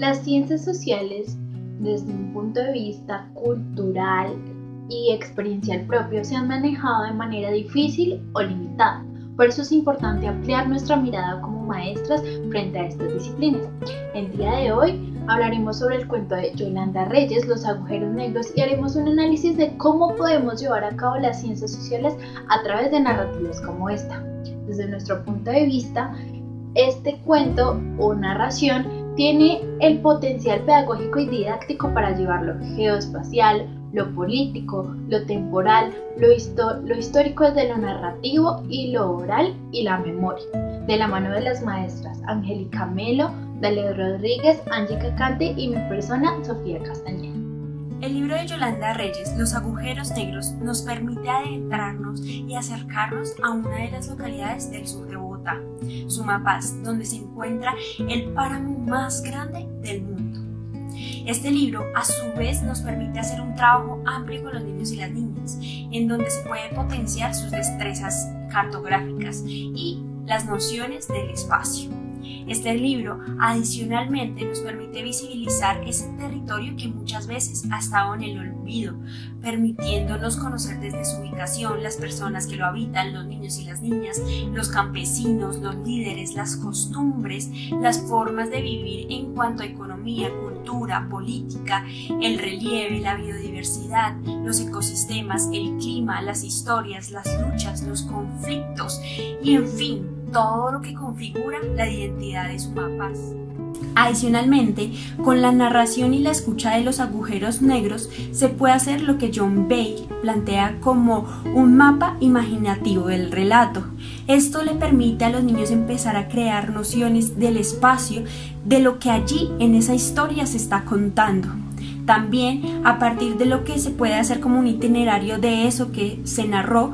Las ciencias sociales, desde un punto de vista cultural y experiencial propio, se han manejado de manera difícil o limitada. Por eso es importante ampliar nuestra mirada como maestras frente a estas disciplinas. El día de hoy hablaremos sobre el cuento de Yolanda Reyes, Los agujeros negros, y haremos un análisis de cómo podemos llevar a cabo las ciencias sociales a través de narrativas como esta. Desde nuestro punto de vista, este cuento o narración tiene el potencial pedagógico y didáctico para llevar lo geoespacial, lo político, lo temporal, lo histórico desde lo narrativo y lo oral y la memoria, de la mano de las maestras Angélica Melo, Dalia Rodríguez, Angie Cacante y mi persona, Sofía Castañeda. El libro de Yolanda Reyes, Los agujeros negros, nos permite adentrarnos y acercarnos a una de las localidades del sur de Bogotá, Sumapaz, donde se encuentra el páramo más grande del mundo. Este libro, a su vez, nos permite hacer un trabajo amplio con los niños y las niñas, en donde se puede potenciar sus destrezas cartográficas y las nociones del espacio. Este libro, adicionalmente, nos permite visibilizar ese territorio que muchas veces ha estado en el olvido, permitiéndonos conocer desde su ubicación las personas que lo habitan, los niños y las niñas, los campesinos, los líderes, las costumbres, las formas de vivir en cuanto a economía, cultura, política, el relieve, la biodiversidad, los ecosistemas, el clima, las historias, las luchas, los conflictos y, en fin, todo lo que configura la identidad de Sumapaz. Adicionalmente, con la narración y la escucha de los agujeros negros se puede hacer lo que John Bale plantea como un mapa imaginativo del relato. Esto le permite a los niños empezar a crear nociones del espacio, de lo que allí en esa historia se está contando. También, a partir de lo que se puede hacer como un itinerario de eso que se narró,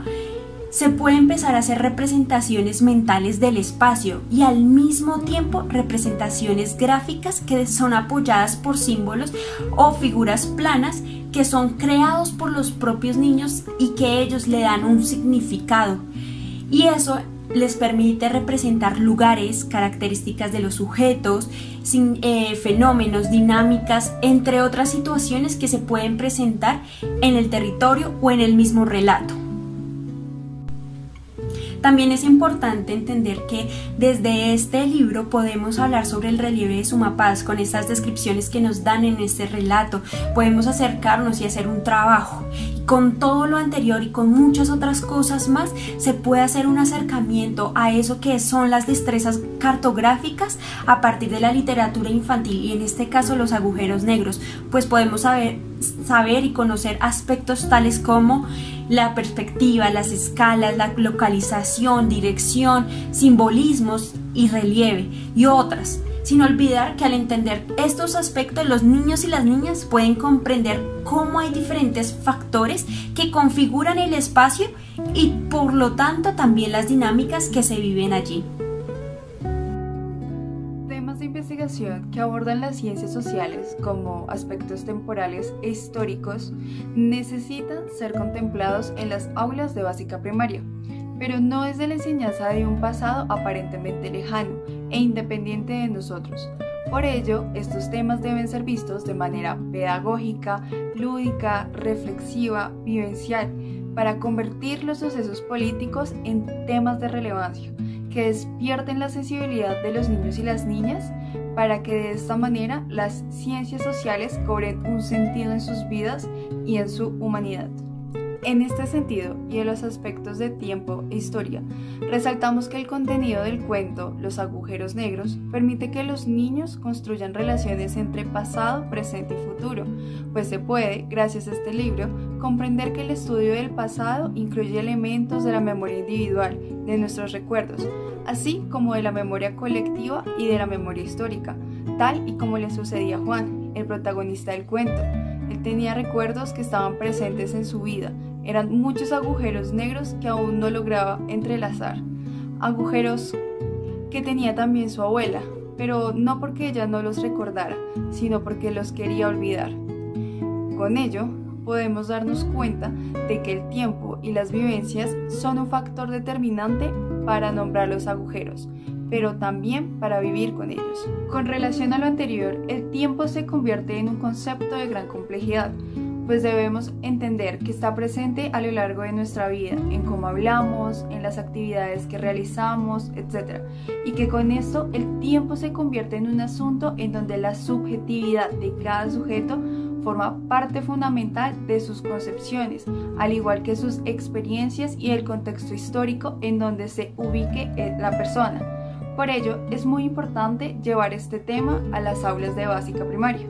se puede empezar a hacer representaciones mentales del espacio y al mismo tiempo representaciones gráficas que son apoyadas por símbolos o figuras planas que son creados por los propios niños y que ellos le dan un significado. Y eso les permite representar lugares, características de los sujetos, fenómenos, dinámicas, entre otras situaciones que se pueden presentar en el territorio o en el mismo relato. También es importante entender que desde este libro podemos hablar sobre el relieve de Sumapaz con estas descripciones que nos dan en este relato. Podemos acercarnos y hacer un trabajo. Con todo lo anterior y con muchas otras cosas más, se puede hacer un acercamiento a eso que son las destrezas cartográficas a partir de la literatura infantil y en este caso los agujeros negros, pues podemos saber y conocer aspectos tales como la perspectiva, las escalas, la localización, dirección, simbolismos y relieve y otras. Sin olvidar que al entender estos aspectos los niños y las niñas pueden comprender cómo hay diferentes factores que configuran el espacio y por lo tanto también las dinámicas que se viven allí. Temas de investigación que abordan las ciencias sociales como aspectos temporales e históricos necesitan ser contemplados en las aulas de básica primaria, pero no desde la enseñanza de un pasado aparentemente lejano e independiente de nosotros. Por ello, estos temas deben ser vistos de manera pedagógica, lúdica, reflexiva, vivencial, para convertir los sucesos políticos en temas de relevancia, que despierten la sensibilidad de los niños y las niñas, para que de esta manera las ciencias sociales cobren un sentido en sus vidas y en su humanidad. En este sentido, y en los aspectos de tiempo e historia, resaltamos que el contenido del cuento Los agujeros negros permite que los niños construyan relaciones entre pasado, presente y futuro, pues se puede, gracias a este libro, comprender que el estudio del pasado incluye elementos de la memoria individual, de nuestros recuerdos, así como de la memoria colectiva y de la memoria histórica, tal y como le sucedía a Juan, el protagonista del cuento. Él tenía recuerdos que estaban presentes en su vida. Eran muchos agujeros negros que aún no lograba entrelazar. Agujeros que tenía también su abuela, pero no porque ella no los recordara, sino porque los quería olvidar. Con ello, podemos darnos cuenta de que el tiempo y las vivencias son un factor determinante para nombrar los agujeros, pero también para vivir con ellos. Con relación a lo anterior, el tiempo se convierte en un concepto de gran complejidad, pues debemos entender que está presente a lo largo de nuestra vida, en cómo hablamos, en las actividades que realizamos, etc. Y que con esto el tiempo se convierte en un asunto en donde la subjetividad de cada sujeto forma parte fundamental de sus concepciones, al igual que sus experiencias y el contexto histórico en donde se ubique la persona. Por ello, es muy importante llevar este tema a las aulas de básica primaria,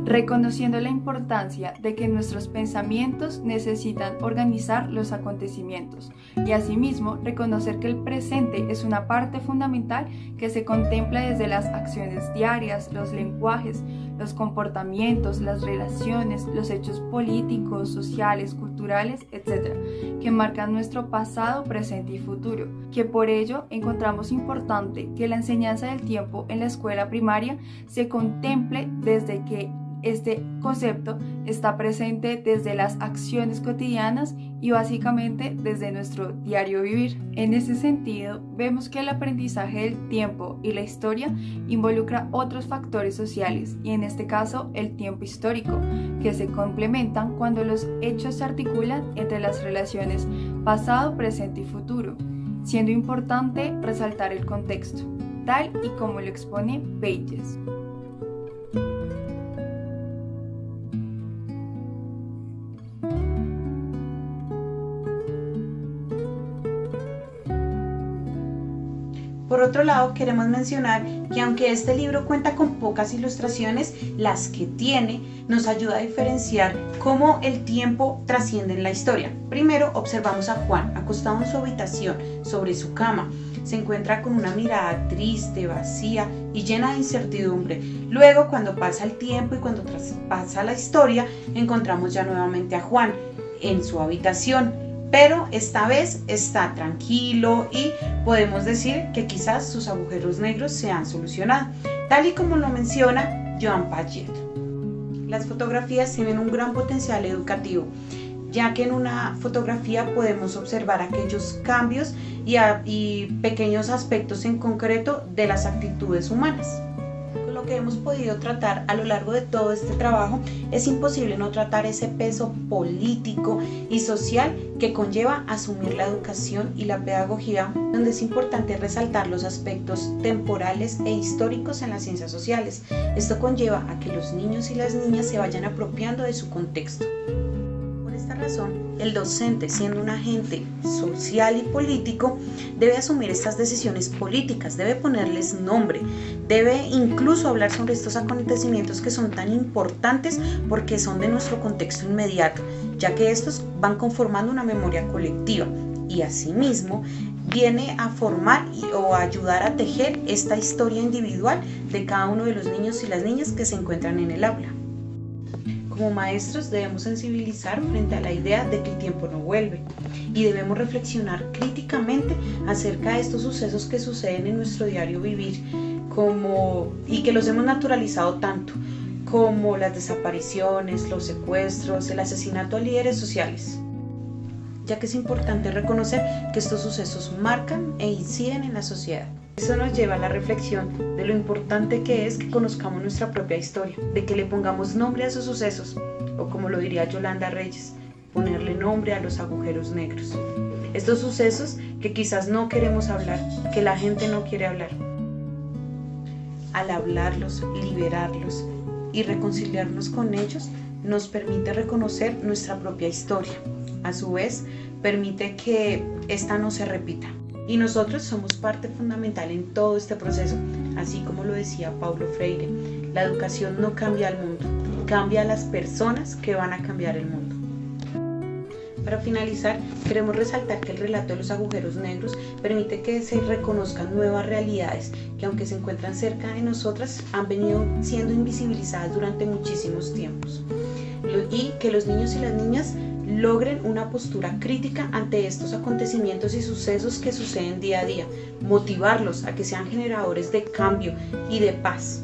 reconociendo la importancia de que nuestros pensamientos necesitan organizar los acontecimientos y asimismo reconocer que el presente es una parte fundamental que se contempla desde las acciones diarias, los lenguajes, los comportamientos, las relaciones, los hechos políticos, sociales, culturales, etc., que marcan nuestro pasado, presente y futuro, que por ello encontramos importante que la enseñanza del tiempo en la escuela primaria se contemple desde que este concepto está presente desde las acciones cotidianas y básicamente desde nuestro diario vivir. En ese sentido, vemos que el aprendizaje del tiempo y la historia involucra otros factores sociales y en este caso el tiempo histórico, que se complementan cuando los hechos se articulan entre las relaciones pasado, presente y futuro, siendo importante resaltar el contexto, tal y como lo expone Pages. Por otro lado, queremos mencionar que aunque este libro cuenta con pocas ilustraciones, las que tiene nos ayuda a diferenciar cómo el tiempo trasciende en la historia. Primero, observamos a Juan acostado en su habitación, sobre su cama. Se encuentra con una mirada triste, vacía y llena de incertidumbre. Luego, cuando pasa el tiempo y cuando pasa la historia, encontramos ya nuevamente a Juan en su habitación. Pero esta vez está tranquilo y podemos decir que quizás sus agujeros negros se han solucionado, tal y como lo menciona Joan Paget. Las fotografías tienen un gran potencial educativo, ya que en una fotografía podemos observar aquellos cambios y pequeños aspectos en concreto de las actitudes humanas. Con lo que hemos podido tratar a lo largo de todo este trabajo, es imposible no tratar ese peso político y social que conlleva asumir la educación y la pedagogía, donde es importante resaltar los aspectos temporales e históricos en las ciencias sociales. Esto conlleva a que los niños y las niñas se vayan apropiando de su contexto. Por esta razón, el docente, siendo un agente social y político, debe asumir estas decisiones políticas, debe ponerles nombre, debe incluso hablar sobre estos acontecimientos que son tan importantes porque son de nuestro contexto inmediato, ya que estos van conformando una memoria colectiva y asimismo viene a formar o a ayudar a tejer esta historia individual de cada uno de los niños y las niñas que se encuentran en el aula. Como maestros debemos sensibilizar frente a la idea de que el tiempo no vuelve y debemos reflexionar críticamente acerca de estos sucesos que suceden en nuestro diario vivir y que los hemos naturalizado tanto, como las desapariciones, los secuestros, el asesinato a líderes sociales, ya que es importante reconocer que estos sucesos marcan e inciden en la sociedad. Eso nos lleva a la reflexión de lo importante que es que conozcamos nuestra propia historia, de que le pongamos nombre a esos sucesos, o como lo diría Yolanda Reyes, ponerle nombre a los agujeros negros. Estos sucesos que quizás no queremos hablar, que la gente no quiere hablar. Al hablarlos, liberarlos y reconciliarnos con ellos, nos permite reconocer nuestra propia historia. A su vez, permite que esta no se repita. Y nosotros somos parte fundamental en todo este proceso, así como lo decía Paulo Freire. La educación no cambia al mundo, cambia a las personas que van a cambiar el mundo. Para finalizar, queremos resaltar que el relato de los agujeros negros permite que se reconozcan nuevas realidades que, aunque se encuentran cerca de nosotras, han venido siendo invisibilizadas durante muchísimos tiempos. Y que los niños y las niñas logren una postura crítica ante estos acontecimientos y sucesos que suceden día a día, motivarlos a que sean generadores de cambio y de paz.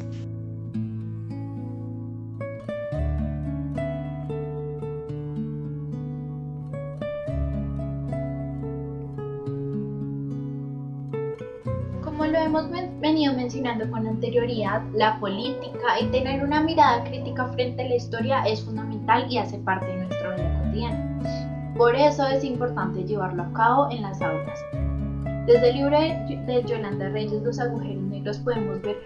Como Como lo hemos venido mencionando con anterioridad, la política y tener una mirada crítica frente a la historia es fundamental y hace parte de nuestra vida cotidiana. Por eso es importante llevarlo a cabo en las aulas. Desde el libro de Yolanda Reyes, Los agujeros negros, podemos ver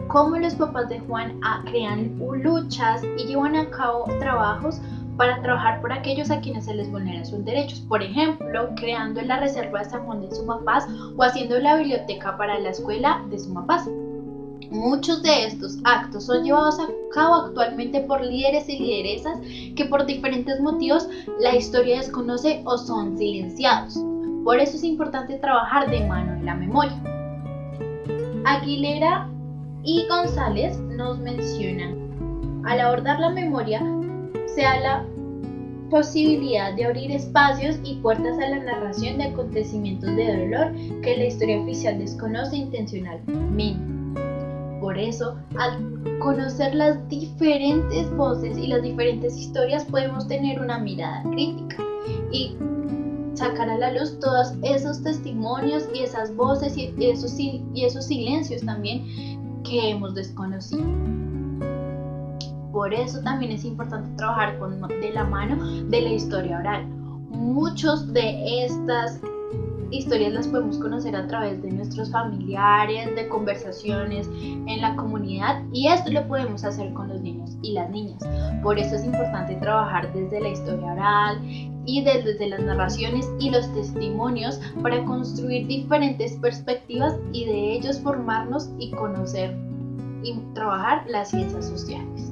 cómo los papás de Juan crean luchas y llevan a cabo trabajos para trabajar por aquellos a quienes se les vulneran sus derechos. Por ejemplo, creando la reserva de San Juan de Sumapaz o haciendo la biblioteca para la escuela de Sumapaz. Muchos de estos actos son llevados a cabo actualmente por líderes y lideresas que por diferentes motivos la historia desconoce o son silenciados. Por eso es importante trabajar de mano en la memoria. Aguilera y González nos mencionan: al abordar la memoria se da la posibilidad de abrir espacios y puertas a la narración de acontecimientos de dolor que la historia oficial desconoce intencionalmente. Por eso, al conocer las diferentes voces y las diferentes historias, podemos tener una mirada crítica y sacar a la luz todos esos testimonios y esas voces y esos silencios también que hemos desconocido. Por eso también es importante trabajar de la mano de la historia oral. Muchos de estas historias las podemos conocer a través de nuestros familiares, de conversaciones en la comunidad, y esto lo podemos hacer con los niños y las niñas. Por eso es importante trabajar desde la historia oral y desde las narraciones y los testimonios para construir diferentes perspectivas y de ellos formarnos y conocer y trabajar las ciencias sociales.